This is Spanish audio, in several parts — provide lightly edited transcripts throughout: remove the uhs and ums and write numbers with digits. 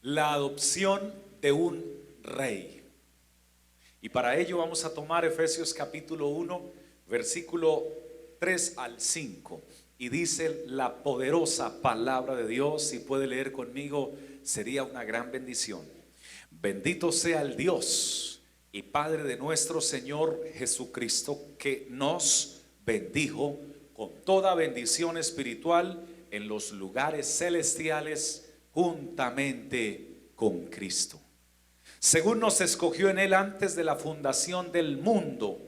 la adopción de un rey. Y para ello vamos a tomar Efesios capítulo 1, versículo 3 al 5. Y dice la poderosa palabra de Dios. Si puede leer conmigo, sería una gran bendición. Bendito sea el Dios y Padre de nuestro Señor Jesucristo, que nos bendijo con toda bendición espiritual en los lugares celestiales juntamente con Cristo, según nos escogió en Él antes de la fundación del mundo,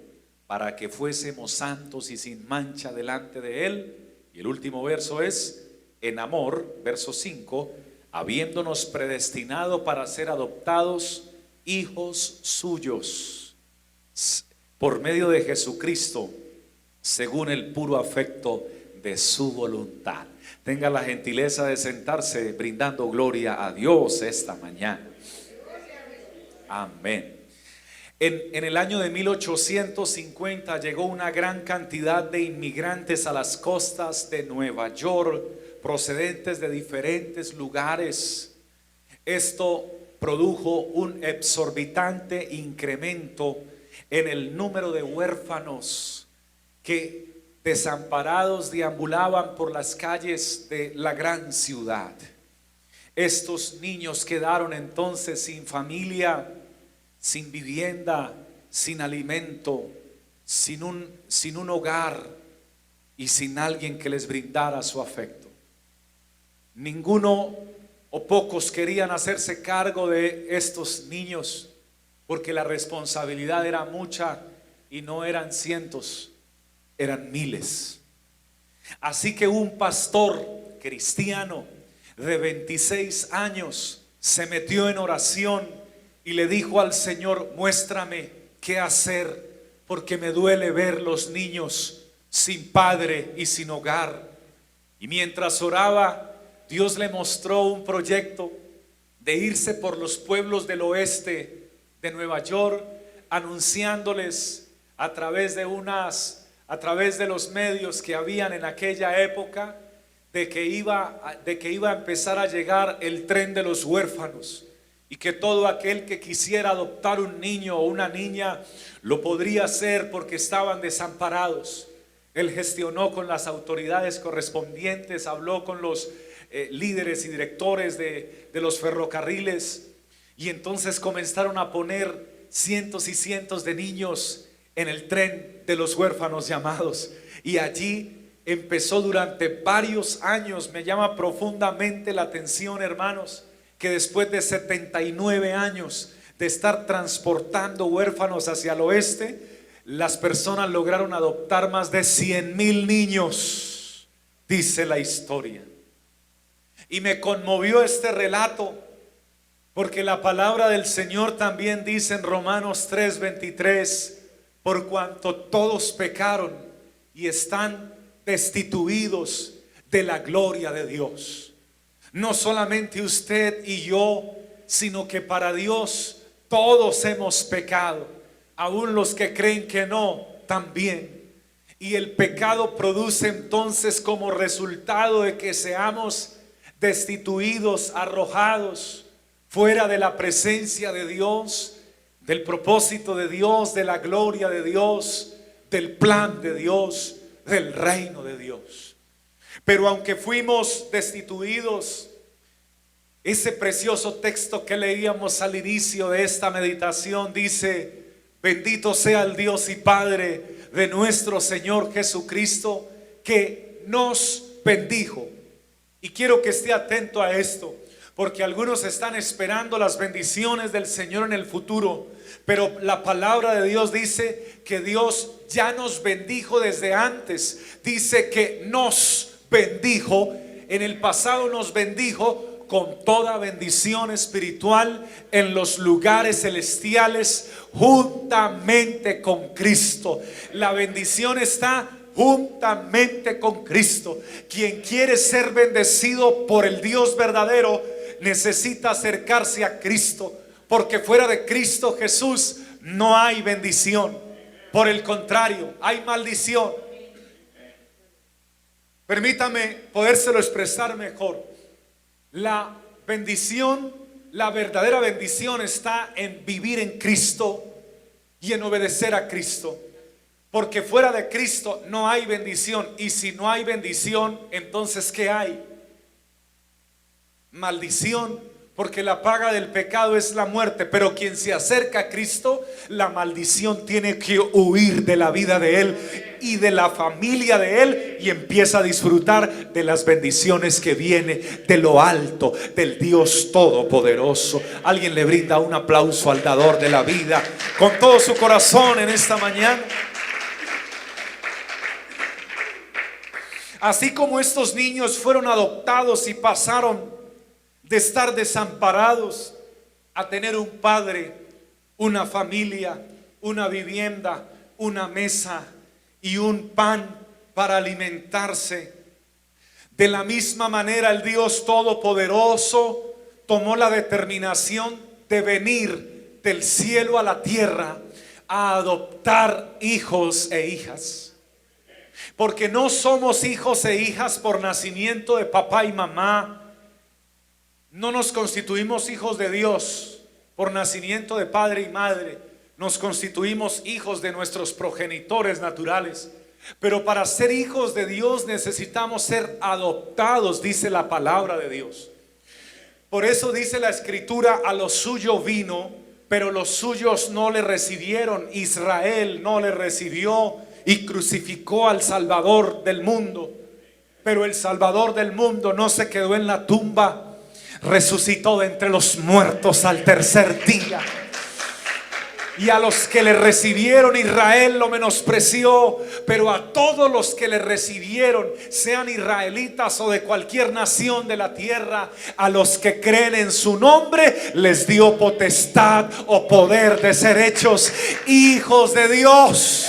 para que fuésemos santos y sin mancha delante de Él. Y el último verso es: en amor, verso 5, habiéndonos predestinado para ser adoptados hijos suyos por medio de Jesucristo, según el puro afecto de su voluntad. Tenga la gentileza de sentarse, brindando gloria a Dios esta mañana. Amén. En el año de 1850 llegó una gran cantidad de inmigrantes a las costas de Nueva York, procedentes de diferentes lugares. Esto produjo un exorbitante incremento en el número de huérfanos que desamparados deambulaban por las calles de la gran ciudad. Estos niños quedaron entonces sin familia, sin vivienda, sin alimento, sin un hogar y sin alguien que les brindara su afecto. Ninguno o pocos querían hacerse cargo de estos niños, porque la responsabilidad era mucha y no eran cientos, eran miles. Así que un pastor cristiano de 26 años se metió en oración y le dijo al Señor: muéstrame qué hacer, porque me duele ver los niños sin padre y sin hogar. Y mientras oraba, Dios le mostró un proyecto de irse por los pueblos del oeste de Nueva York, anunciándoles a través de los medios que habían en aquella época, de que iba a empezar a llegar el tren de los huérfanos, y que todo aquel que quisiera adoptar un niño o una niña lo podría hacer porque estaban desamparados. Él gestionó con las autoridades correspondientes, habló con los líderes y directores de los ferrocarriles, y entonces comenzaron a poner cientos y cientos de niños en el tren de los huérfanos llamados. Y allí empezó durante varios años. Me llama profundamente la atención, hermanos, que después de 79 años de estar transportando huérfanos hacia el oeste, las personas lograron adoptar más de 100,000 niños, dice la historia. Y me conmovió este relato, porque la palabra del Señor también dice en Romanos 3:23: por cuanto todos pecaron y están destituidos de la gloria de Dios. No solamente usted y yo, sino que para Dios todos hemos pecado, aún los que creen que no, también. Y el pecado produce entonces como resultado de que seamos destituidos, arrojados fuera de la presencia de Dios, del propósito de Dios, de la gloria de Dios, del plan de Dios, del reino de Dios. Pero aunque fuimos destituidos, ese precioso texto que leíamos al inicio de esta meditación dice: bendito sea el Dios y Padre de nuestro Señor Jesucristo, que nos bendijo. Y quiero que esté atento a esto, porque algunos están esperando las bendiciones del Señor en el futuro, pero la palabra de Dios dice que Dios ya nos bendijo desde antes. Dice que nos bendijo, en el pasado nos bendijo con toda bendición espiritual en los lugares celestiales juntamente con Cristo. La bendición está juntamente con Cristo. Quien quiere ser bendecido por el Dios verdadero necesita acercarse a Cristo, porque fuera de Cristo Jesús no hay bendición. Por el contrario, hay maldición. Permítame podérselo expresar mejor. La bendición la verdadera bendición está en vivir en Cristo y en obedecer a Cristo. Porque fuera de Cristo no hay bendición. Y si no hay bendición, entonces ¿qué hay? Maldición. Porque la paga del pecado es la muerte. Pero quien se acerca a Cristo, la maldición tiene que huir de la vida de él y de la familia de él, y empieza a disfrutar de las bendiciones que viene de lo alto, del Dios Todopoderoso. Alguien le brinda un aplauso al dador de la vida con todo su corazón en esta mañana. Así como estos niños fueron adoptados y pasaron de estar desamparados a tener un padre, una familia, una vivienda, una mesa y un pan para alimentarse, de la misma manera el Dios Todopoderoso tomó la determinación de venir del cielo a la tierra a adoptar hijos e hijas. Porque no somos hijos e hijas por nacimiento de papá y mamá. No nos constituimos hijos de Dios por nacimiento de padre y madre. Nos constituimos hijos de nuestros progenitores naturales. Pero para ser hijos de Dios necesitamos ser adoptados, dice la palabra de Dios. Por eso dice la Escritura: a lo suyo vino, pero los suyos no le recibieron. Israel no le recibió y crucificó al Salvador del mundo. Pero el Salvador del mundo no se quedó en la tumba, resucitó de entre los muertos al tercer día. Y a los que le recibieron, Israel lo menospreció, pero a todos los que le recibieron, sean israelitas o de cualquier nación de la tierra, a los que creen en su nombre, les dio potestad o poder de ser hechos hijos de Dios,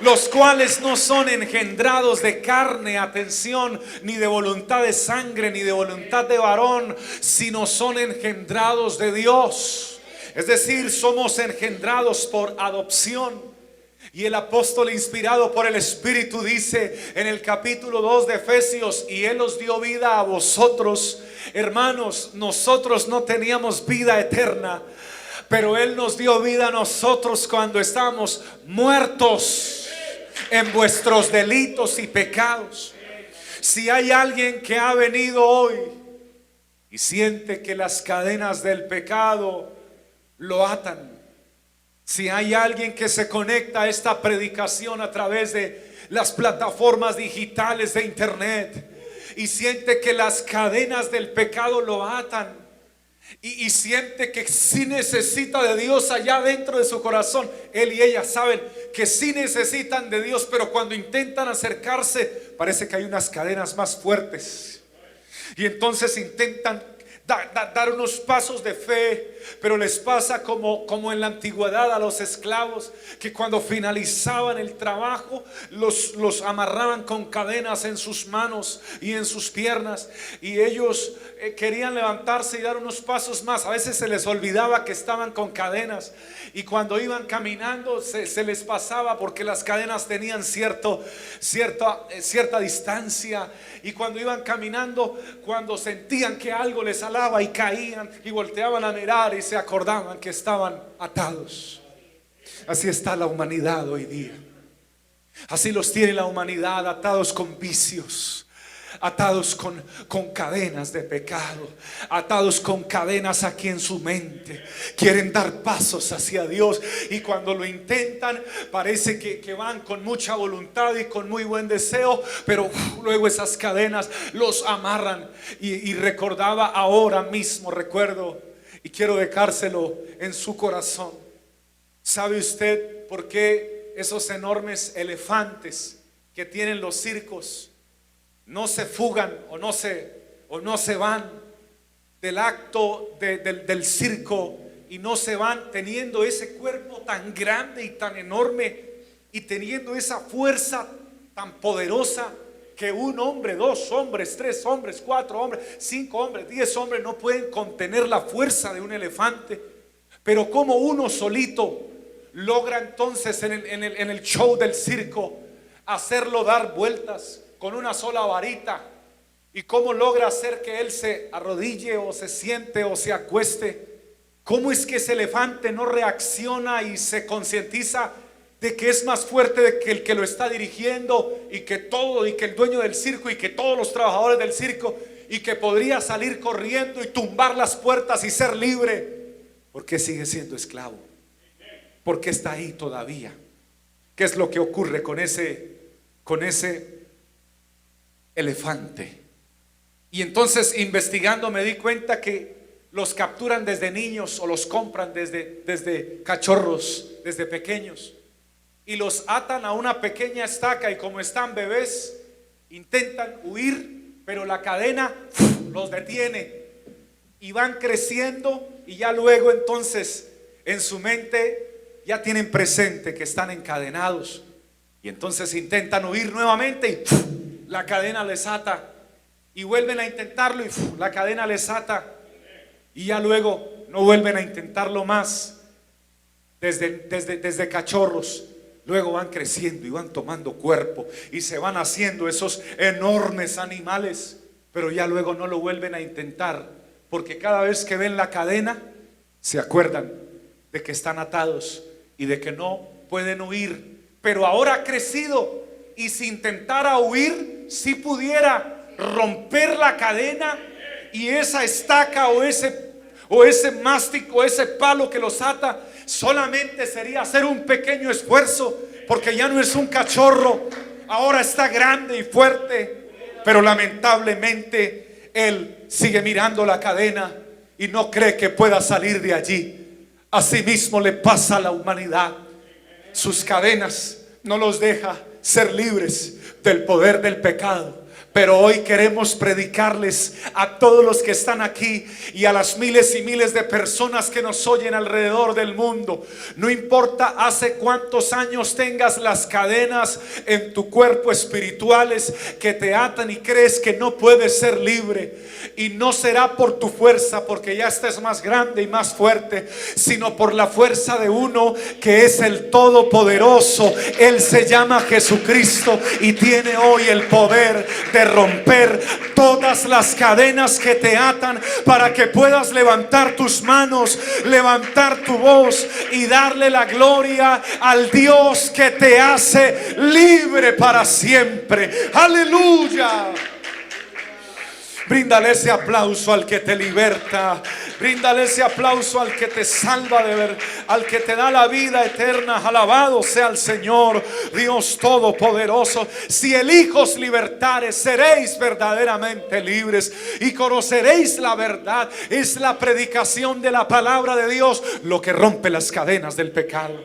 los cuales no son engendrados de carne, atención, ni de voluntad de sangre, ni de voluntad de varón, sino son engendrados de Dios. Es decir, somos engendrados por adopción. Y el apóstol, inspirado por el Espíritu, dice en el capítulo 2 de Efesios: y Él os dio vida a vosotros. Hermanos, nosotros no teníamos vida eterna, pero Él nos dio vida a nosotros cuando estábamos muertos en vuestros delitos y pecados. Si hay alguien que ha venido hoy y siente que las cadenas del pecado lo atan, si hay alguien que se conecta a esta predicación a través de las plataformas digitales de internet y siente que las cadenas del pecado lo atan, y siente que sí necesita de Dios allá dentro de su corazón, él y ella saben que sí necesitan de Dios, pero cuando intentan acercarse parece que hay unas cadenas más fuertes, y entonces intentan dar unos pasos de fe, pero les pasa como en la antigüedad a los esclavos, que cuando finalizaban el trabajo los amarraban con cadenas en sus manos y en sus piernas, y ellos querían levantarse y dar unos pasos más. A veces se les olvidaba que estaban con cadenas, y cuando iban caminando se les pasaba, porque las cadenas tenían cierta distancia, y cuando iban caminando, cuando sentían que algo les alaba, y caían y volteaban a mirar y se acordaban que estaban atados. Así está la humanidad hoy día. Así los tiene la humanidad, atados con vicios, atados con cadenas de pecado, atados con cadenas aquí en su mente. Quieren dar pasos hacia Dios, y cuando lo intentan parece que van con mucha voluntad y con muy buen deseo, pero luego esas cadenas los amarran. Y recordaba ahora mismo, recuerdo, y quiero dejárselo en su corazón. ¿Sabe usted por qué esos enormes elefantes que tienen los circos no se fugan o no se van del acto del circo, y no se van teniendo ese cuerpo tan grande y tan enorme, y teniendo esa fuerza tan poderosa, que un hombre, 2 hombres, 3 hombres, 4 hombres, 5 hombres, 10 hombres no pueden contener la fuerza de un elefante? Pero como uno solito logra entonces en el show del circo hacerlo dar vueltas con una sola varita, ¿Y cómo logra hacer que él se arrodille o se siente o se acueste? ¿Cómo es que ese elefante no reacciona y se concientiza de que es más fuerte que el que lo está dirigiendo, y que todo, y que el dueño del circo, y que todos los trabajadores del circo, y que podría salir corriendo y tumbar las puertas y ser libre? ¿Por qué sigue siendo esclavo? ¿Por qué está ahí todavía? ¿Qué es lo que ocurre con ese elefante? Y entonces, investigando, me di cuenta que los capturan desde niños o los compran desde cachorros, desde pequeños, y los atan a una pequeña estaca, y como están bebés intentan huir, pero la cadena los detiene, y van creciendo, y ya luego entonces en su mente ya tienen presente que están encadenados, y entonces intentan huir nuevamente y la cadena les ata, y vuelven a intentarlo y la cadena les ata, y ya luego no vuelven a intentarlo más. Desde cachorros, luego van creciendo y van tomando cuerpo y se van haciendo esos enormes animales, pero ya luego no lo vuelven a intentar, porque cada vez que ven la cadena se acuerdan de que están atados y de que no pueden huir. Pero ahora ha crecido, y si intentara huir, si pudiera romper la cadena, y esa estaca o ese mástil o ese palo que los ata solamente sería hacer un pequeño esfuerzo, porque ya no es un cachorro, ahora está grande y fuerte. Pero lamentablemente él sigue mirando la cadena y no cree que pueda salir de allí. Asimismo le pasa a la humanidad. Sus cadenas no los deja ser libres del poder del pecado. Pero hoy queremos predicarles a todos los que están aquí y a las miles y miles de personas que nos oyen alrededor del mundo. No importa hace cuántos años tengas las cadenas en tu cuerpo espirituales que te atan y crees que no puedes ser libre. Y no será por tu fuerza, porque ya estés más grande y más fuerte, sino por la fuerza de uno que es el Todopoderoso. Él se llama Jesucristo y tiene hoy el poder de romper todas las cadenas que te atan, para que puedas levantar tus manos, levantar tu voz y darle la gloria al Dios que te hace libre para siempre. Aleluya. Bríndale ese aplauso al que te liberta. Bríndale ese aplauso al que te salva de ver, al que te da la vida eterna. Alabado sea el Señor, Dios Todopoderoso. Si el Hijo os libertare, seréis verdaderamente libres y conoceréis la verdad. Es la predicación de la palabra de Dios lo que rompe las cadenas del pecado.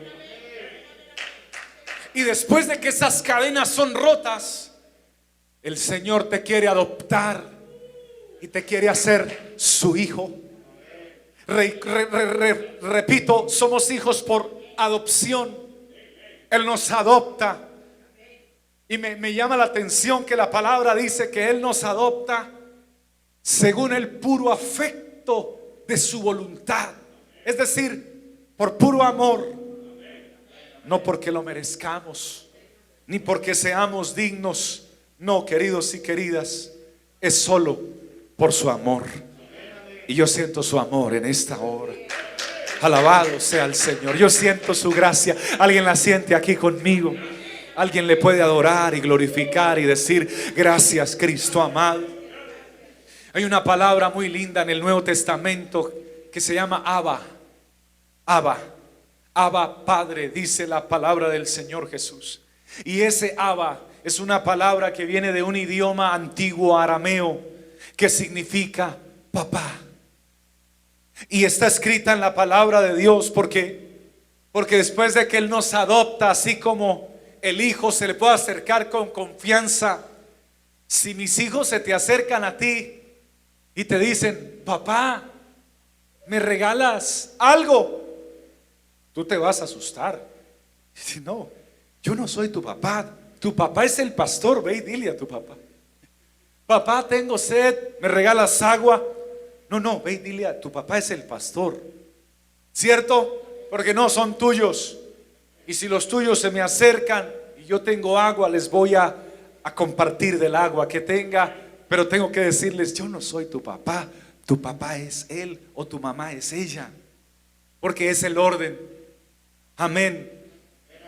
Y después de que esas cadenas son rotas, el Señor te quiere adoptar y te quiere hacer su hijo. Repito, somos hijos por adopción. Él nos adopta. Y me llama la atención que la palabra dice que Él nos adopta según el puro afecto de su voluntad. Es decir, por puro amor. No porque lo merezcamos, ni porque seamos dignos. No, queridos y queridas, es solo por su amor. Y yo siento su amor en esta hora. Alabado sea el Señor. Yo siento su gracia. Alguien la siente aquí conmigo. Alguien le puede adorar y glorificar y decir: gracias, Cristo amado. Hay una palabra muy linda en el Nuevo Testamento que se llama Abba. Abba, Abba Padre, dice la palabra del Señor Jesús. Y ese Abba es una palabra que viene de un idioma antiguo arameo que significa papá. Y está escrita en la palabra de Dios porque después de que Él nos adopta, así como el hijo se le puede acercar con confianza. Si mis hijos se te acercan a ti y te dicen: papá, ¿me regalas algo?, tú te vas a asustar. Si no, yo no soy tu papá. Tu papá es el pastor. Ve y dile a tu papá: papá, tengo sed, ¿me regalas agua? No, ve y dile a tu papá, es el pastor, ¿cierto? Porque no son tuyos. Y si los tuyos se me acercan y yo tengo agua, les voy a compartir del agua. Que tenga Pero tengo que decirles, yo no soy tu papá es él o tu mamá es ella, porque es el orden. Amén.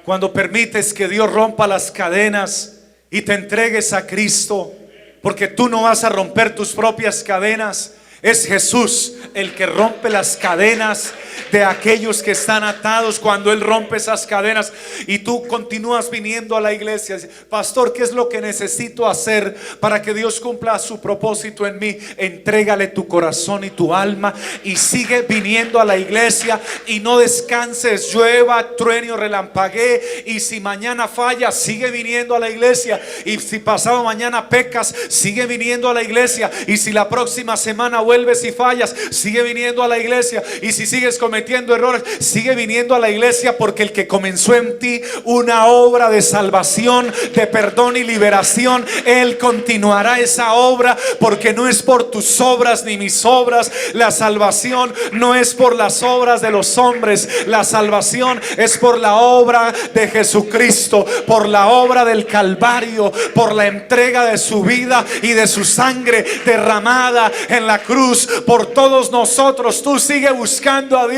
Cuando permites que Dios rompa las cadenas y te entregues a Cristo, porque tú no vas a romper tus propias cadenas, es Jesús el que rompe las cadenas de aquellos que están atados. Cuando Él rompe esas cadenas y tú continúas viniendo a la iglesia, pastor, ¿qué es lo que necesito hacer para que Dios cumpla su propósito en mí? Entrégale tu corazón y tu alma y sigue viniendo a la iglesia y no descanses, llueva, truene o relampaguee. Y si mañana fallas, sigue viniendo a la iglesia. Y si pasado mañana pecas, sigue viniendo a la iglesia. Y si la próxima semana vuelves y fallas, sigue viniendo a la iglesia. Y si sigues cometiendo errores, sigue viniendo a la iglesia, porque el que comenzó en ti una obra de salvación, de perdón y liberación, Él continuará esa obra, porque no es por tus obras ni mis obras. La salvación no es por las obras de los hombres, la salvación es por la obra de Jesucristo, por la obra del Calvario, por la entrega de su vida y de su sangre derramada en la cruz por todos nosotros. Tú sigue buscando a Dios,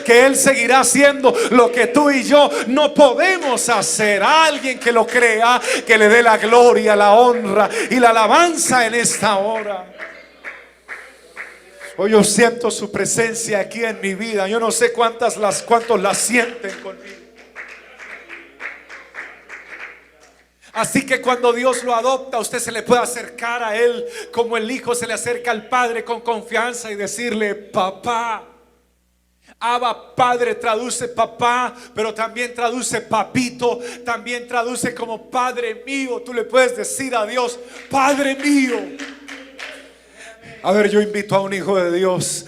que Él seguirá haciendo lo que tú y yo no podemos hacer. Alguien que lo crea, que le dé la gloria, la honra y la alabanza en esta hora. Hoy yo siento su presencia aquí en mi vida. Yo no sé cuántos la sienten conmigo. Así que cuando Dios lo adopta, usted se le puede acercar a Él como el hijo se le acerca al padre, con confianza, y decirle: papá. Abba Padre traduce papá, pero también traduce papito, también traduce como Padre mío. Tú le puedes decir a Dios: Padre mío. A ver, yo invito a un hijo de Dios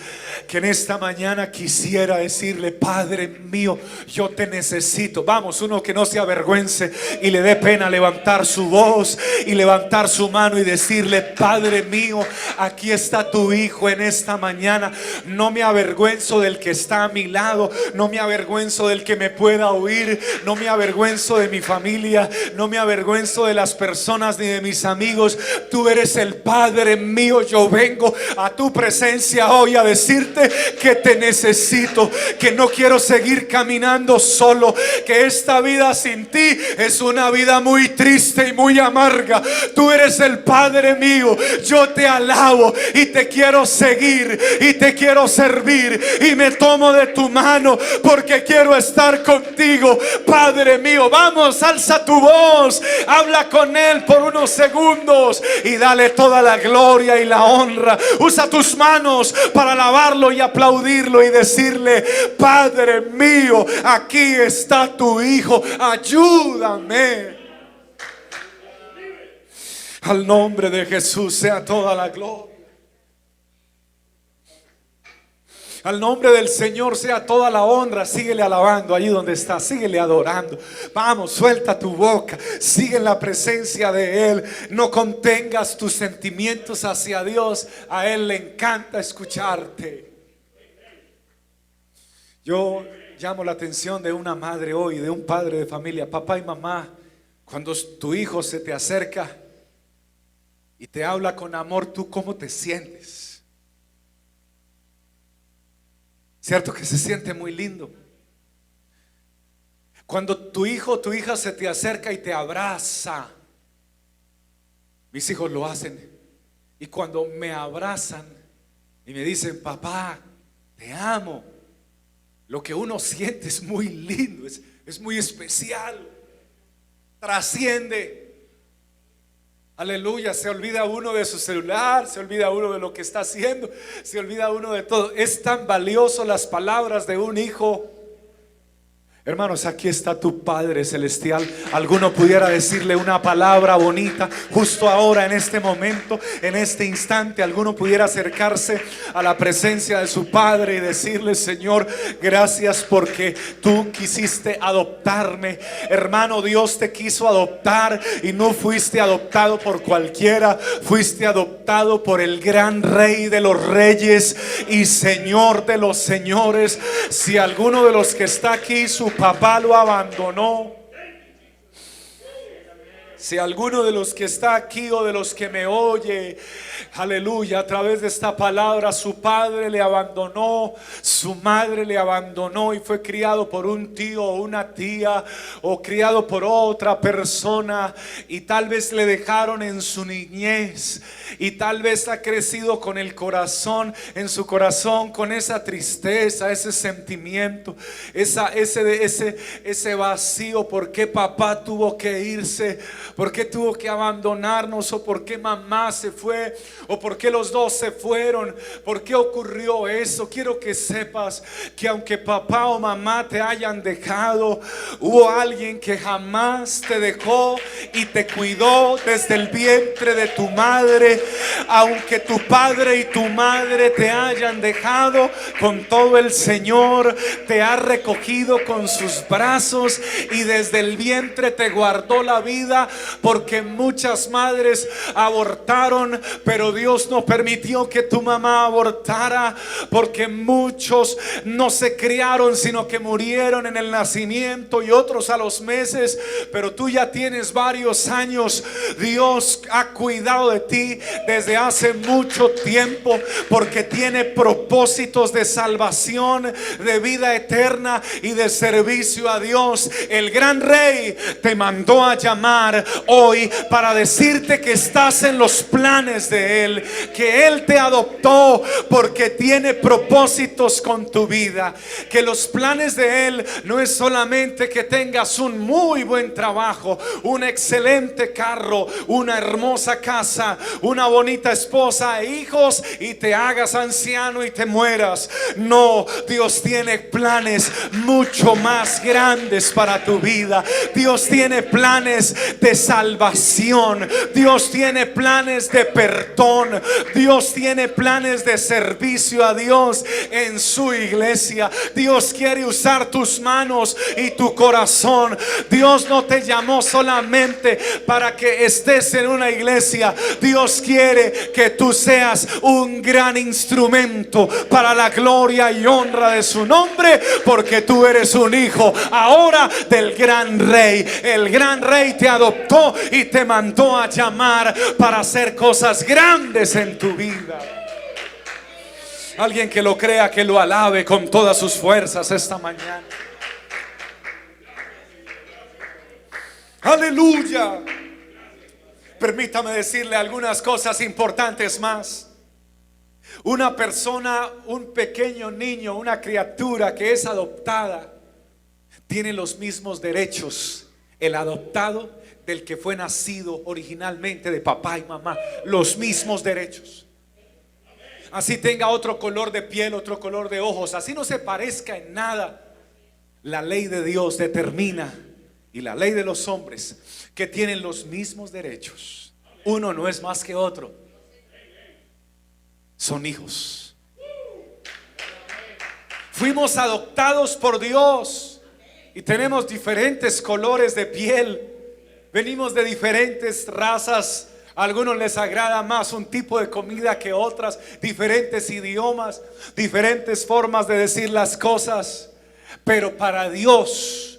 que en esta mañana quisiera decirle: Padre mío, yo te necesito. Vamos, uno que no se avergüence y le dé pena levantar su voz y levantar su mano y decirle: Padre mío, aquí está tu hijo en esta mañana. No me avergüenzo del que está a mi lado, no me avergüenzo del que me pueda oír, no me avergüenzo de mi familia, no me avergüenzo de las personas ni de mis amigos. Tú eres el Padre mío. Yo vengo a tu presencia hoy a decirte que te necesito, que no quiero seguir caminando solo, que esta vida sin ti es una vida muy triste y muy amarga. Tú eres el Padre mío. Yo te alabo y te quiero seguir y te quiero servir, y me tomo de tu mano porque quiero estar contigo, Padre mío. Vamos, alza tu voz, habla con Él por unos segundos y dale toda la gloria y la honra. Usa tus manos para alabarlo y aplaudirlo y decirle: Padre mío, aquí está tu hijo, ayúdame. Al nombre de Jesús sea toda la gloria. Al nombre del Señor sea toda la honra. Síguele alabando allí donde está, síguele adorando. Vamos, suelta tu boca, sigue en la presencia de Él. No contengas tus sentimientos hacia Dios. A Él le encanta escucharte. Yo llamo la atención de una madre hoy, de un padre de familia, papá y mamá. Cuando tu hijo se te acerca y te habla con amor, ¿tú cómo te sientes? ¿Cierto que se siente muy lindo? Cuando tu hijo o tu hija se te acerca y te abraza. Mis hijos lo hacen. Y cuando me abrazan y me dicen: papá, te amo, lo que uno siente es muy lindo, es muy especial, trasciende. Aleluya. Se olvida uno de su celular, se olvida uno de lo que está haciendo, se olvida uno de todo. Es tan valioso las palabras de un hijo. Hermanos, aquí está tu Padre Celestial. Alguno pudiera decirle una palabra bonita justo ahora, en este momento, en este instante. Alguno pudiera acercarse a la presencia de su Padre y decirle: Señor, gracias porque tú quisiste adoptarme. Hermano, Dios te quiso adoptar y no fuiste adoptado por cualquiera. Fuiste adoptado por el gran Rey de los reyes y Señor de los señores. Si alguno de los que está aquí, su papá lo abandonó, Si alguno de los que está aquí o de los que me oye, aleluya, a través de esta palabra, su padre le abandonó, su madre le abandonó y fue criado por un tío o una tía, o criado por otra persona, y tal vez le dejaron en su niñez, y tal vez ha crecido con el corazón, en su corazón, con esa tristeza, ese sentimiento, ese vacío. ¿Por qué papá tuvo que irse? ¿Por qué tuvo que abandonarnos? ¿O por qué mamá se fue? ¿O por qué los dos se fueron? ¿Por qué ocurrió eso? Quiero que sepas que aunque papá o mamá te hayan dejado, hubo alguien que jamás te dejó y te cuidó desde el vientre de tu madre. Aunque tu padre y tu madre te hayan dejado, con todo el Señor te ha recogido con sus brazos y desde el vientre te guardó la vida. Porque muchas madres abortaron, pero Dios no permitió que tu mamá abortara, porque muchos no se criaron, sino que murieron en el nacimiento y otros a los meses. Pero tú ya tienes varios años. Dios ha cuidado de ti desde hace mucho tiempo, porque tiene propósitos de salvación, de vida eterna y de servicio a Dios. El gran Rey te mandó a llamar hoy para decirte que estás en los planes de Él, que Él te adoptó porque tiene propósitos con tu vida, que los planes de Él no es solamente que tengas un muy buen trabajo, un excelente carro, una hermosa casa, una bonita esposa e hijos, y te hagas anciano y te mueras. No, Dios tiene planes mucho más grandes para tu vida. Dios tiene planes de salvación. Dios tiene planes de perdón. Dios tiene planes de servicio a Dios en su iglesia. Dios quiere usar tus manos y tu corazón. Dios no te llamó solamente para que estés en una iglesia. Dios quiere que tú seas un gran instrumento para la gloria y honra de su nombre, porque tú eres un hijo ahora del gran Rey. El gran Rey te adoptó y te mandó a llamar para hacer cosas grandes en tu vida. Alguien que lo crea, que lo alabe con todas sus fuerzas esta mañana. Aleluya. Permítame decirle algunas cosas importantes más. Una persona, un pequeño niño, una criatura que es adoptada, tiene los mismos derechos el adoptado del que fue nacido originalmente de papá y mamá. Los mismos derechos. Así tenga otro color de piel, otro color de ojos, así no se parezca en nada, la ley de Dios determina, y la ley de los hombres, que tienen los mismos derechos. Uno no es más que otro. Son hijos. Fuimos adoptados por Dios y tenemos diferentes colores de piel. Venimos de diferentes razas. A algunos les agrada más un tipo de comida que otras, diferentes idiomas, diferentes formas de decir las cosas. Pero para Dios,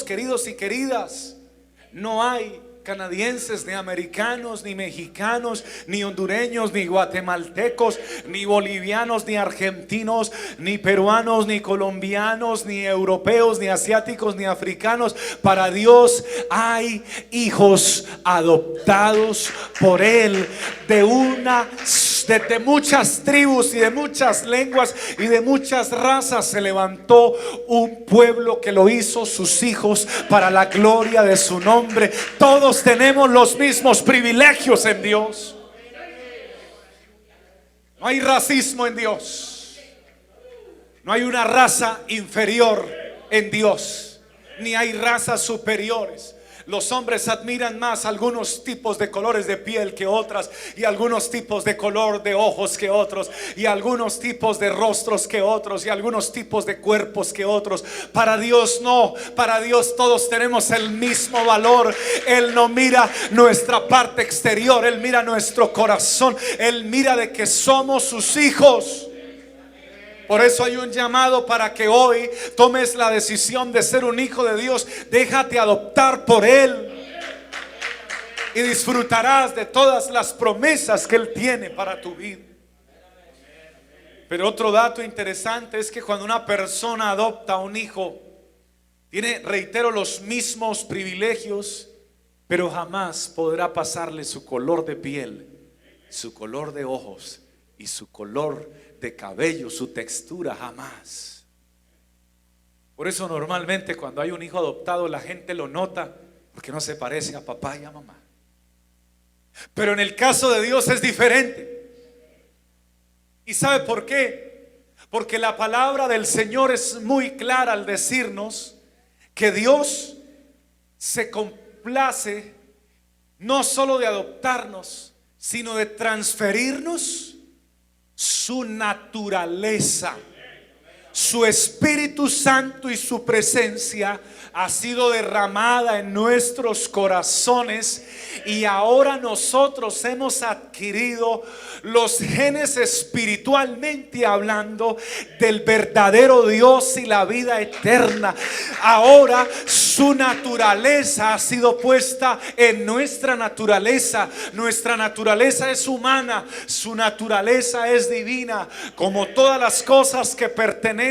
queridos y queridas, no hay canadienses, ni americanos, ni mexicanos, ni hondureños, ni guatemaltecos, ni bolivianos, ni argentinos, ni peruanos, ni colombianos, ni europeos, ni asiáticos, ni africanos. Para Dios hay hijos adoptados por Él de muchas tribus y de muchas lenguas y de muchas razas. Se levantó un pueblo que lo hizo sus hijos para la gloria de su nombre. Todos tenemos los mismos privilegios en Dios. No hay racismo en Dios. No hay una raza inferior en Dios, ni hay razas superiores. Los hombres admiran más algunos tipos de colores de piel que otras, y algunos tipos de color de ojos que otros, y algunos tipos de rostros que otros, y algunos tipos de cuerpos que otros. Para Dios no, para Dios todos tenemos el mismo valor. Él no mira nuestra parte exterior, Él mira nuestro corazón. Él mira de que somos sus hijos. Por eso hay un llamado para que hoy tomes la decisión de ser un hijo de Dios. Déjate adoptar por Él y disfrutarás de todas las promesas que Él tiene para tu vida. Pero otro dato interesante es que cuando una persona adopta a un hijo, tiene, reitero, los mismos privilegios, pero jamás podrá pasarle su color de piel, su color de ojos y su color de cabello, su textura, jamás. Por eso normalmente cuando hay un hijo adoptado la gente lo nota porque no se parece a papá y a mamá. Pero en el caso de Dios es diferente. ¿Y sabe por qué? Porque la palabra del Señor es muy clara al decirnos que Dios se complace no solo de adoptarnos, sino de transferirnos su naturaleza. Su Espíritu Santo y su presencia ha sido derramada en nuestros corazones y ahora nosotros hemos adquirido los genes, espiritualmente hablando, del verdadero Dios y la vida eterna. Ahora su naturaleza ha sido puesta en nuestra naturaleza. Nuestra naturaleza es humana, su naturaleza es divina. Como todas las cosas que pertenecen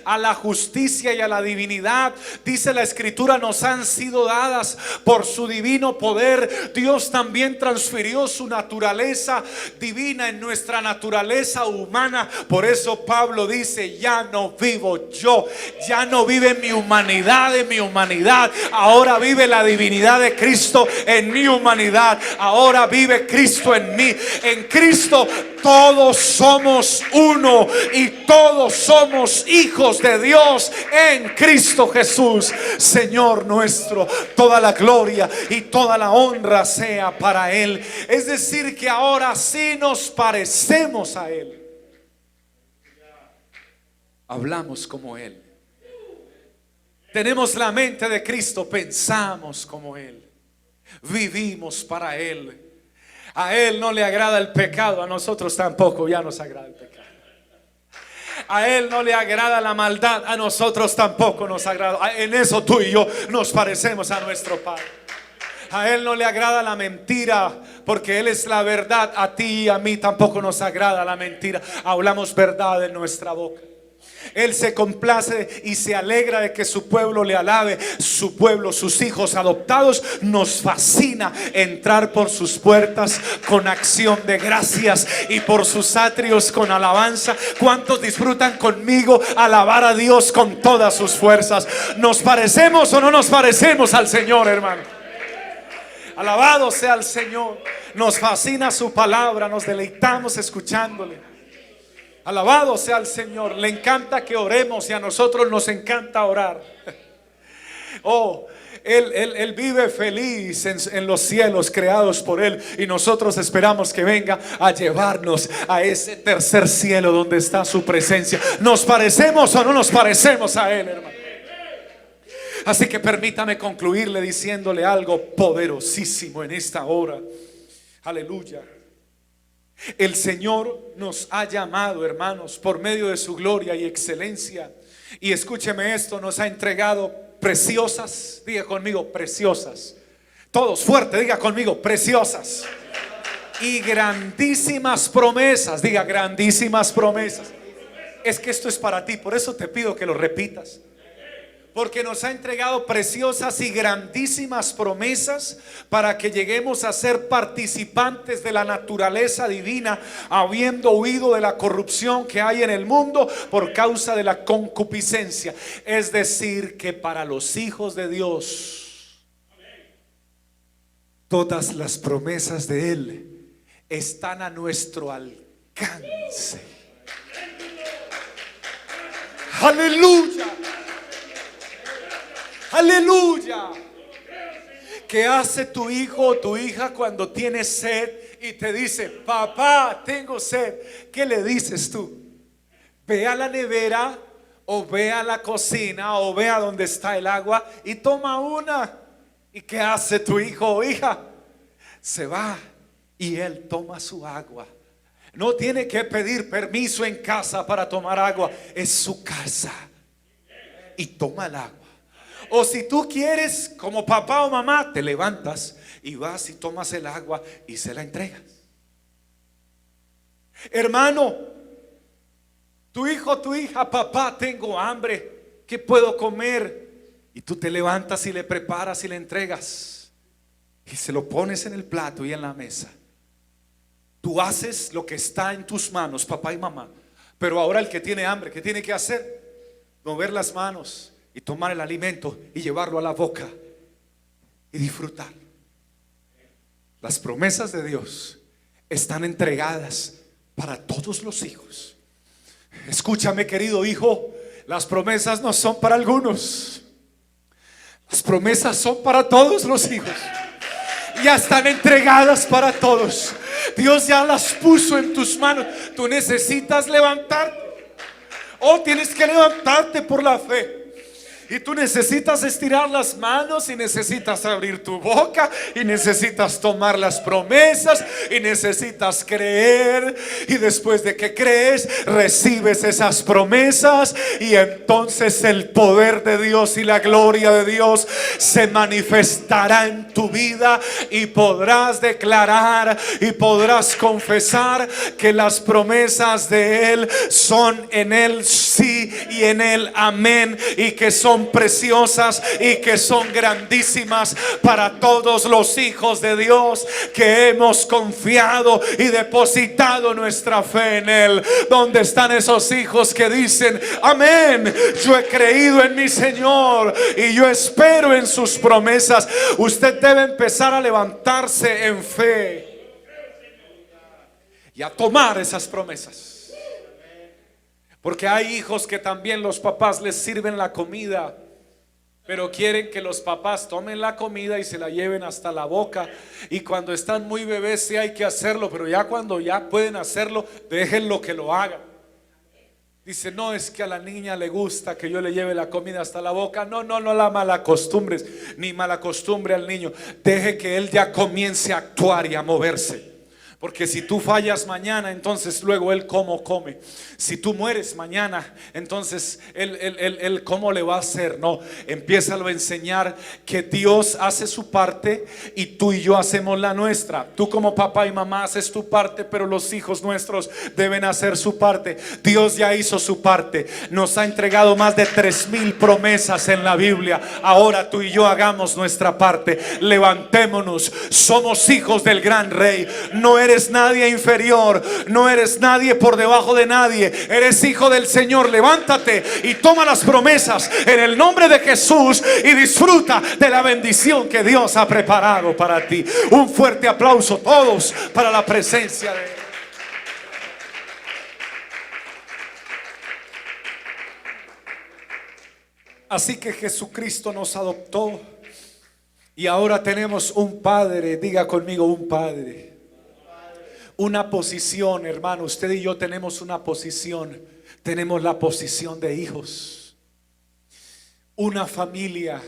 a la justicia y a la divinidad, dice la Escritura, nos han sido dadas por su divino poder. Dios también transfirió su naturaleza divina en nuestra naturaleza humana. Por eso Pablo dice: ya no vivo yo, ya no vive mi humanidad en mi humanidad, ahora vive la divinidad de Cristo en mi humanidad. Ahora vive Cristo en mí. En Cristo todos somos uno y todos somos hijos de Dios en Cristo Jesús, Señor nuestro. Toda la gloria y toda la honra sea para Él. Es decir, que ahora sí nos parecemos a Él. Hablamos como Él. Tenemos la mente de Cristo, pensamos como Él, vivimos para Él. A Él no le agrada el pecado, a nosotros tampoco ya nos agrada el pecado. A Él no le agrada la maldad, a nosotros tampoco nos agrada. En eso tú y yo nos parecemos a nuestro Padre. A Él no le agrada la mentira, porque Él es la verdad. A ti y a mí tampoco nos agrada la mentira. Hablamos verdad en nuestra boca. Él se complace y se alegra de que su pueblo le alabe. Su pueblo, sus hijos adoptados, nos fascina entrar por sus puertas con acción de gracias y por sus atrios con alabanza. ¿Cuántos disfrutan conmigo alabar a Dios con todas sus fuerzas? ¿Nos parecemos o no nos parecemos al Señor, hermano? Alabado sea el Señor. Nos fascina su palabra, nos deleitamos escuchándole. Alabado sea el Señor. Le encanta que oremos y a nosotros nos encanta orar. Oh, Él vive feliz en los cielos creados por Él, y nosotros esperamos que venga a llevarnos a ese tercer cielo donde está su presencia. ¿Nos parecemos o no nos parecemos a Él, hermano? Así que permítame concluirle diciéndole algo poderosísimo en esta hora. Aleluya. El Señor nos ha llamado, hermanos, por medio de su gloria y excelencia. Y escúcheme esto, nos ha entregado preciosas, diga conmigo, preciosas. Todos fuerte, diga conmigo, preciosas y grandísimas promesas. Diga, grandísimas promesas. Es que esto es para ti, por eso te pido que lo repitas. Porque nos ha entregado preciosas y grandísimas promesas para que lleguemos a ser participantes de la naturaleza divina, habiendo huido de la corrupción que hay en el mundo por causa de la concupiscencia. Es decir, que para los hijos de Dios, todas las promesas de Él están a nuestro alcance. Aleluya. Aleluya. ¿Qué hace tu hijo o tu hija cuando tiene sed y te dice: papá, tengo sed? ¿Qué le dices tú? Ve a la nevera o ve a la cocina o ve a donde está el agua y toma una. ¿Y qué hace tu hijo o hija? Se va y él toma su agua, No tiene que pedir permiso en casa para tomar agua. Es su casa y toma el agua. O si tú quieres, como papá o mamá, te levantas y vas y tomas el agua y se la entregas. Hermano, tu hijo, tu hija: papá, tengo hambre, ¿qué puedo comer? Y tú te levantas y le preparas y le entregas y se lo pones en el plato y en la mesa. Tú haces lo que está en tus manos, papá y mamá. Pero ahora el que tiene hambre, ¿qué tiene que hacer? Mover las manos y tomar el alimento y llevarlo a la boca y disfrutar. Las promesas de Dios están entregadas para todos los hijos. Escúchame, querido hijo, las promesas no son para algunos. Las promesas son para todos los hijos. Ya están entregadas para todos. Dios ya las puso en tus manos. Tú necesitas levantarte. Tienes que levantarte por la fe. Y tú necesitas estirar las manos y necesitas abrir tu boca y necesitas tomar las promesas y necesitas creer. Y después de que crees, recibes esas promesas y entonces el poder de Dios y la gloria de Dios se manifestará en tu vida y podrás declarar y podrás confesar que las promesas de Él son en Él sí y en Él amén, y que son preciosas y que son grandísimas para todos los hijos de Dios que hemos confiado y depositado nuestra fe en Él. ¿Dónde están esos hijos que dicen: amén, yo he creído en mi Señor y yo espero en sus promesas? Usted debe empezar a levantarse en fe y a tomar esas promesas. Porque hay hijos que también los papás les sirven la comida, pero quieren que los papás tomen la comida y se la lleven hasta la boca. Y cuando están muy bebés sí hay que hacerlo, pero ya cuando ya pueden hacerlo, déjenlo que lo hagan. Dice: no, es que a la niña le gusta que yo le lleve la comida hasta la boca. No la malacostumbres, ni malacostumbre al niño. Deje que él ya comience a actuar y a moverse. Porque si tú fallas mañana, entonces luego él cómo come. Si tú mueres mañana, entonces él cómo le va a hacer. No, empiézalo a enseñar que Dios hace su parte y tú y yo hacemos la nuestra. Tú como papá y mamá haces tu parte, pero los hijos nuestros deben hacer su parte. Dios ya hizo su parte. Nos ha entregado más de 3,000 promesas en la Biblia. Ahora tú y yo hagamos nuestra parte. Levantémonos. Somos hijos del gran Rey. No eres nadie inferior, no eres nadie por debajo de nadie. Eres hijo del Señor. Levántate y toma las promesas en el nombre de Jesús y disfruta de la bendición que Dios ha preparado para ti. Un fuerte aplauso todos para la presencia de Él. Así que Jesucristo nos adoptó y ahora tenemos un Padre. Diga conmigo: un Padre. Una posición, hermano. Usted y yo tenemos una posición. Tenemos la posición de hijos. Una familia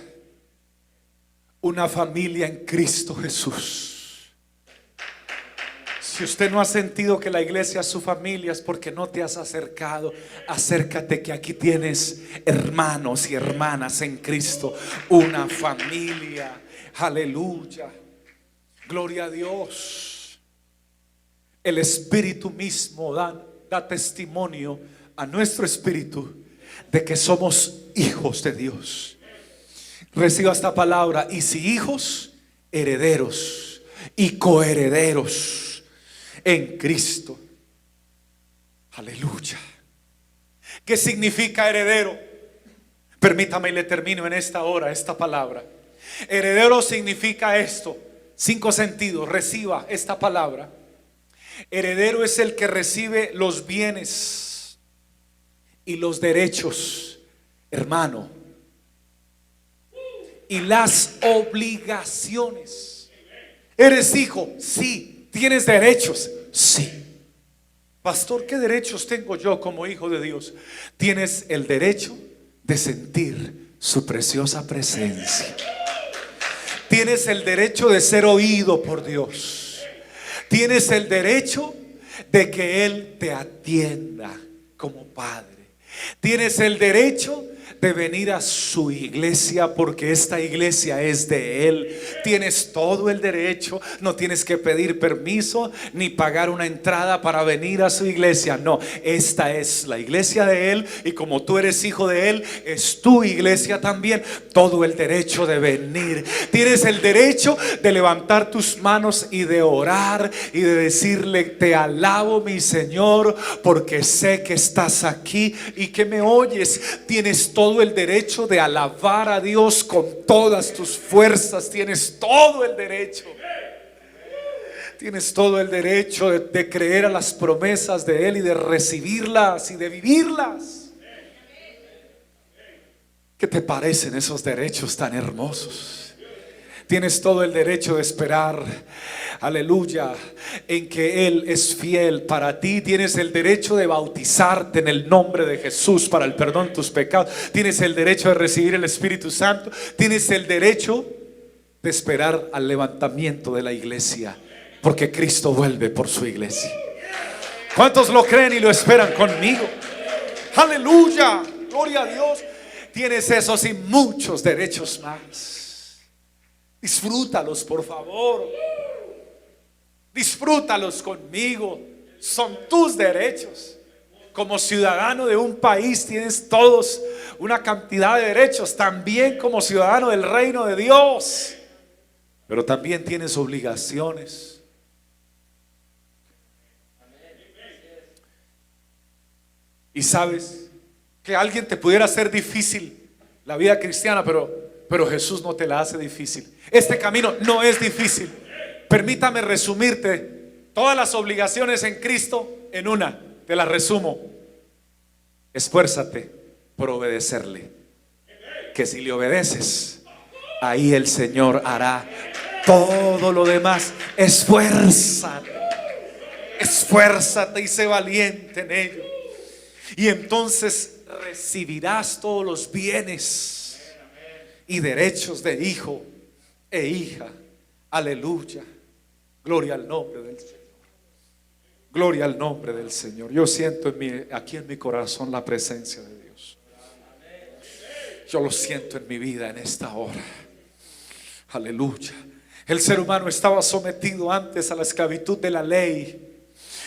en Cristo Jesús. Si usted no ha sentido que la iglesia es su familia, es porque no te has acercado. Acércate, que aquí tienes hermanos y hermanas en Cristo. Una familia. Aleluya. Gloria a Dios. El Espíritu mismo da testimonio a nuestro espíritu de que somos hijos de Dios. Reciba esta palabra: y si hijos, herederos y coherederos en Cristo. Aleluya. ¿Qué significa heredero? Permítame y le termino en esta hora esta palabra. Heredero significa esto: 5 sentidos. Reciba esta palabra. Heredero es el que recibe los bienes y los derechos, hermano, y las obligaciones. ¿Eres hijo? Sí. ¿Tienes derechos? Sí. Pastor, ¿qué derechos tengo yo como hijo de Dios? Tienes el derecho de sentir su preciosa presencia. Tienes el derecho de ser oído por Dios. Tienes el derecho de que Él te atienda como Padre. Tienes el derecho de venir a su iglesia, porque esta iglesia es de Él. Tienes todo el derecho. No tienes que pedir permiso ni pagar una entrada para venir a su iglesia. No, esta es la iglesia de Él, y como tú eres hijo de Él, es tu iglesia también. Todo el derecho de venir. Tienes el derecho de levantar tus manos y de orar y de decirle: te alabo, mi Señor, porque sé que estás aquí y que me oyes. Tienes todo el derecho de alabar a Dios con todas tus fuerzas. Tienes todo el derecho. Tienes todo el derecho de creer a las promesas de Él y de recibirlas y de vivirlas. ¿Qué te parecen esos derechos tan hermosos? Tienes todo el derecho de esperar, aleluya, en que Él es fiel para ti. Tienes el derecho de bautizarte en el nombre de Jesús para el perdón de tus pecados. Tienes el derecho de recibir el Espíritu Santo. Tienes el derecho de esperar al levantamiento de la iglesia, porque Cristo vuelve por su iglesia. ¿Cuántos lo creen y lo esperan conmigo? Aleluya, gloria a Dios. Tienes esos y muchos derechos más. Disfrútalos, por favor. Disfrútalos conmigo. Son tus derechos. Como ciudadano de un país tienes todos una cantidad de derechos. También como ciudadano del reino de Dios. Pero también tienes obligaciones. Y sabes que alguien te pudiera hacer difícil la vida cristiana, pero Jesús no te la hace difícil. Este camino no es difícil. Permítame resumirte todas las obligaciones en Cristo en una. Te las resumo. Esfuérzate por obedecerle, que si le obedeces, ahí el Señor hará todo lo demás. Esfuérzate, esfuérzate y sé valiente en ello, y entonces recibirás todos los bienes y derechos de hijo e hija. Aleluya, gloria al nombre del Señor. Gloria al nombre del Señor. Yo siento aquí en mi corazón la presencia de Dios. Yo lo siento en mi vida en esta hora. Aleluya. El ser humano estaba sometido antes a la esclavitud de la ley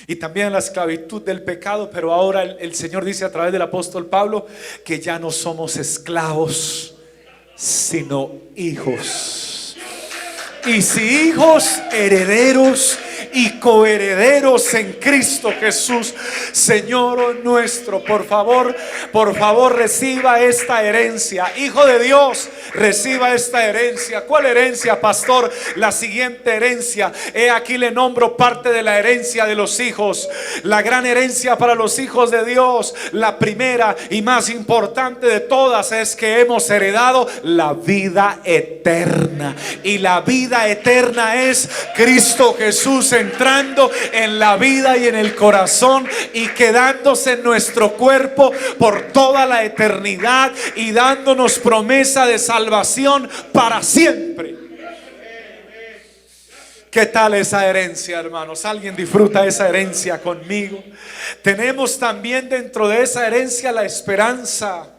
y también a la esclavitud del pecado, pero ahora el Señor dice a través del apóstol Pablo que ya no somos esclavos, sino hijos. Y si hijos, herederos y coherederos en Cristo Jesús, Señor nuestro. Por favor reciba esta herencia. Hijo de Dios, reciba esta herencia. ¿Cuál herencia, pastor? La siguiente herencia. He aquí le nombro parte de la herencia de los hijos. La gran herencia para los hijos de Dios, la primera y más importante de todas, es que hemos heredado la vida eterna. Y la vida eterna es Cristo Jesús entrando en la vida y en el corazón y quedándose en nuestro cuerpo por toda la eternidad y dándonos promesa de salvación para siempre. ¿Qué tal esa herencia, hermanos? ¿Alguien disfruta esa herencia conmigo? Tenemos también dentro de esa herencia la esperanza.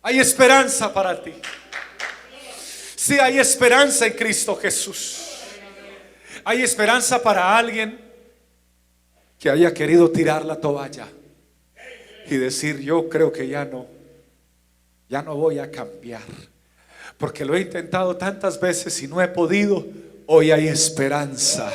Hay esperanza para ti. Sí, hay esperanza en Cristo Jesús. Hay esperanza para alguien que haya querido tirar la toalla y decir: yo creo que ya no voy a cambiar, porque lo he intentado tantas veces y no he podido. Hoy hay esperanza.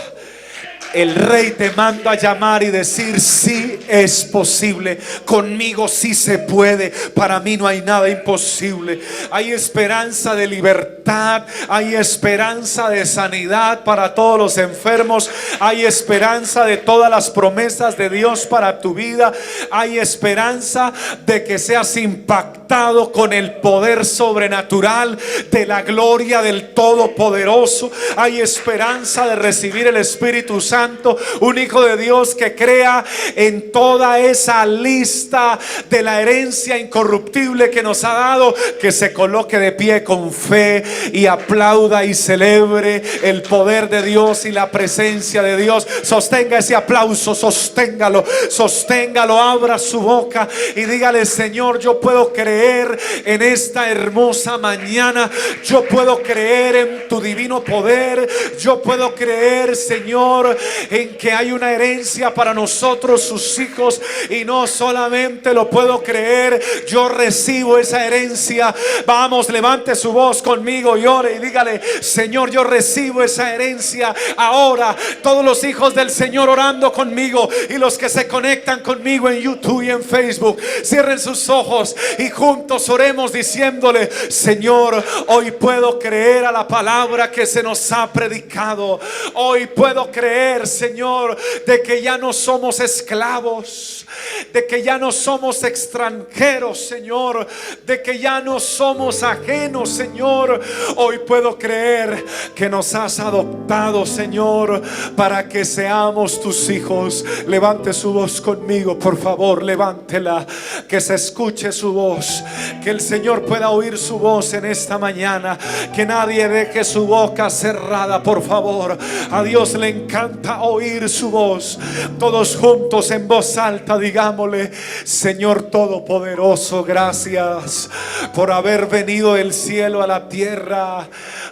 El Rey te manda a llamar y decir: sí es posible, conmigo sí se puede, para mí no hay nada imposible. Hay esperanza de libertad, hay esperanza de sanidad para todos los enfermos, hay esperanza de todas las promesas de Dios para tu vida, hay esperanza de que seas impactado con el poder sobrenatural de la gloria del Todopoderoso, hay esperanza de recibir el Espíritu Santo santo, un hijo de Dios que crea en toda esa lista de la herencia incorruptible que nos ha dado, que se coloque de pie con fe y aplauda y celebre el poder de Dios y la presencia de Dios. Sostenga ese aplauso, sosténgalo, sosténgalo, abra su boca y dígale: Señor, yo puedo creer en esta hermosa mañana, yo puedo creer en tu divino poder, yo puedo creer, Señor, en que hay una herencia para nosotros, sus hijos, y no solamente lo puedo creer, yo recibo esa herencia. Vamos, levante su voz conmigo y ore y dígale: Señor, yo recibo esa herencia ahora. Todos los hijos del Señor orando conmigo y los que se conectan conmigo en YouTube y en Facebook, cierren sus ojos y juntos oremos diciéndole: Señor, hoy puedo creer a la palabra que se nos ha predicado. Hoy puedo creer, Señor, de que ya no somos esclavos, de que ya no somos extranjeros, Señor, de que ya no somos ajenos, Señor. Hoy puedo creer que nos has adoptado, Señor, para que seamos tus hijos. Levante su voz conmigo, por favor, levántela, que se escuche su voz, que el Señor pueda oír su voz en esta mañana, que nadie deje su boca cerrada, por favor. A Dios le encanta oír su voz. Todos juntos en voz alta digámosle: Señor Todopoderoso, gracias por haber venido del cielo a la tierra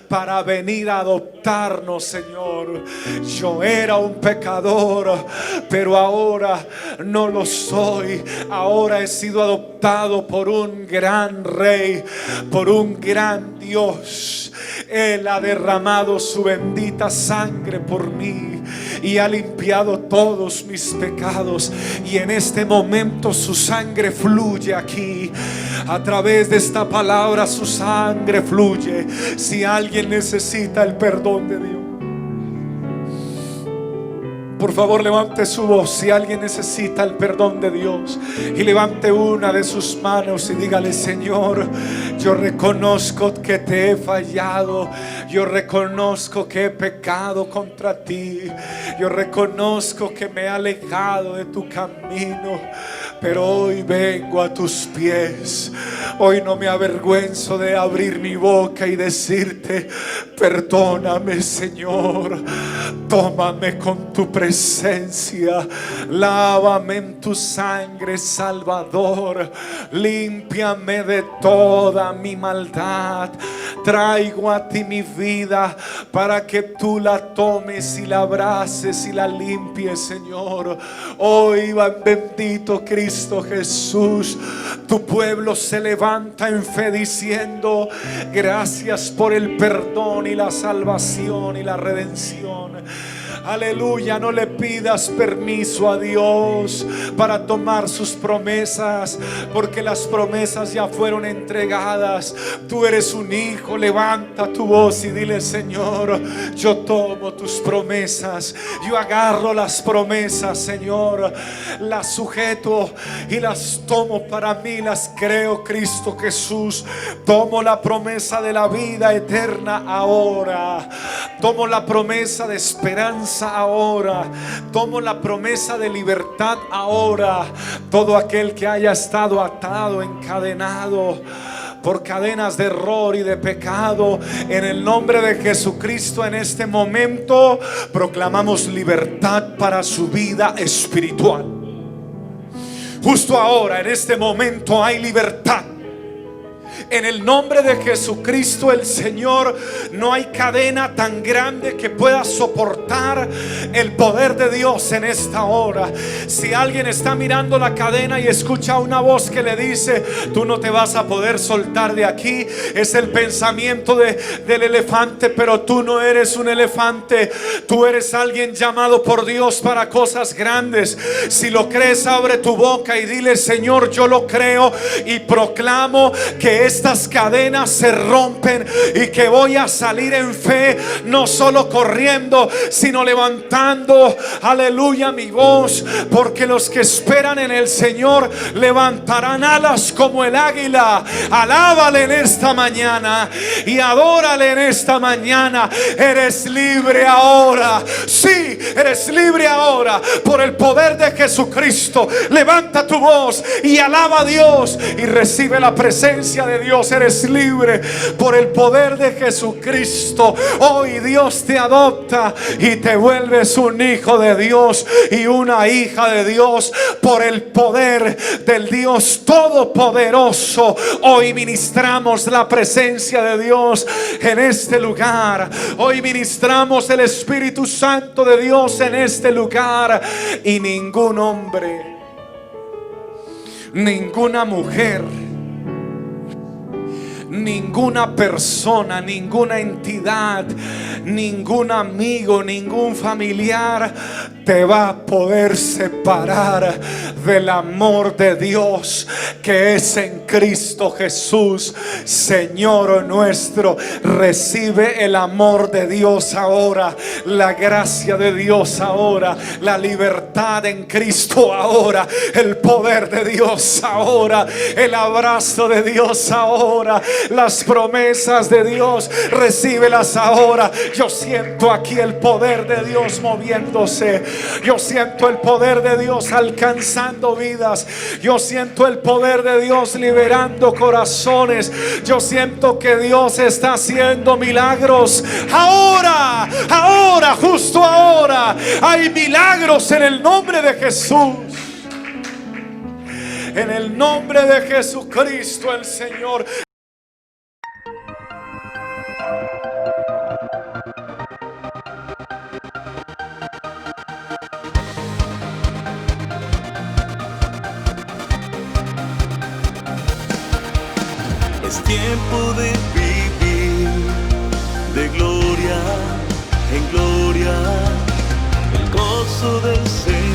para venir a adoptarnos, Señor. Yo era un pecador, pero ahora no lo soy. Ahora he sido adoptado por un gran rey, por un gran Dios. Él ha derramado su bendita sangre por mí y ha limpiado todos mis pecados, y en este momento su sangre fluye aquí. A través de esta palabra su sangre fluye. Si alguien necesita el perdón de Dios, por favor levante su voz. Si alguien necesita el perdón de Dios, y levante una de sus manos y dígale: Señor, yo reconozco que te he fallado, yo reconozco que he pecado contra ti, yo reconozco que me he alejado de tu camino, pero hoy vengo a tus pies. Hoy no me avergüenzo de abrir mi boca y decirte: perdóname, Señor. Tómame con tu presencia, lávame en tu sangre, Salvador. Límpiame de toda mi maldad. Traigo a ti mi vida para que tú la tomes y la abraces y la limpies, Señor. Hoy, bendito Cristo Jesús, tu pueblo se levanta en fe diciendo: gracias por el perdón y la salvación y la redención. Aleluya. No le pidas permiso a Dios para tomar sus promesas, porque las promesas ya fueron entregadas. Tú eres un hijo. Levanta tu voz y dile: Señor, yo tomo tus promesas, yo agarro las promesas, Señor, las sujeto y las tomo para mí, las creo, Cristo Jesús. Tomo la promesa de la vida eterna ahora, tomo la promesa de esperanza ahora, tomo la promesa de libertad ahora. Todo aquel que haya estado atado, encadenado por cadenas de error y de pecado, en el nombre de Jesucristo, en este momento proclamamos libertad para su vida espiritual. Justo ahora, en este momento, hay libertad. En el nombre de Jesucristo el Señor, no hay cadena tan grande que pueda soportar el poder de Dios en esta hora. Si alguien está mirando la cadena y escucha una voz que le dice: tú no te vas a poder soltar de aquí, es el pensamiento del elefante, pero tú no eres un elefante. Tú eres alguien llamado por Dios para cosas grandes. Si lo crees, abre tu boca y dile: Señor, yo lo creo y proclamo que estas cadenas se rompen y que voy a salir en fe, no solo corriendo, sino levantando, aleluya, mi voz, porque los que esperan en el Señor levantarán alas como el águila. Alábale en esta mañana y adórale en esta mañana. Eres libre ahora. Sí, eres libre ahora por el poder de Jesucristo. Levanta tu voz y alaba a Dios y recibe la presencia de Dios. Eres libre por el poder de Jesucristo. Hoy Dios te adopta y te vuelves un hijo de Dios y una hija de Dios por el poder del Dios Todopoderoso. Hoy ministramos la presencia de Dios en este lugar. Hoy ministramos el Espíritu Santo de Dios en este lugar. Y ningún hombre, ninguna mujer, ninguna persona, ninguna entidad, ningún amigo, ningún familiar te va a poder separar del amor de Dios que es en Cristo Jesús, Señor nuestro. Recibe el amor de Dios ahora, la gracia de Dios ahora, la libertad en Cristo ahora, el poder de Dios ahora, el abrazo de Dios ahora, las promesas de Dios, recíbelas ahora. Yo siento aquí el poder de Dios moviéndose. Yo siento el poder de Dios alcanzando vidas. Yo siento el poder de Dios liberando corazones. Yo siento que Dios está haciendo milagros. Ahora, ahora, justo ahora, hay milagros en el nombre de Jesús. En el nombre de Jesucristo el Señor. Es tiempo de vivir de gloria en gloria, el gozo del Señor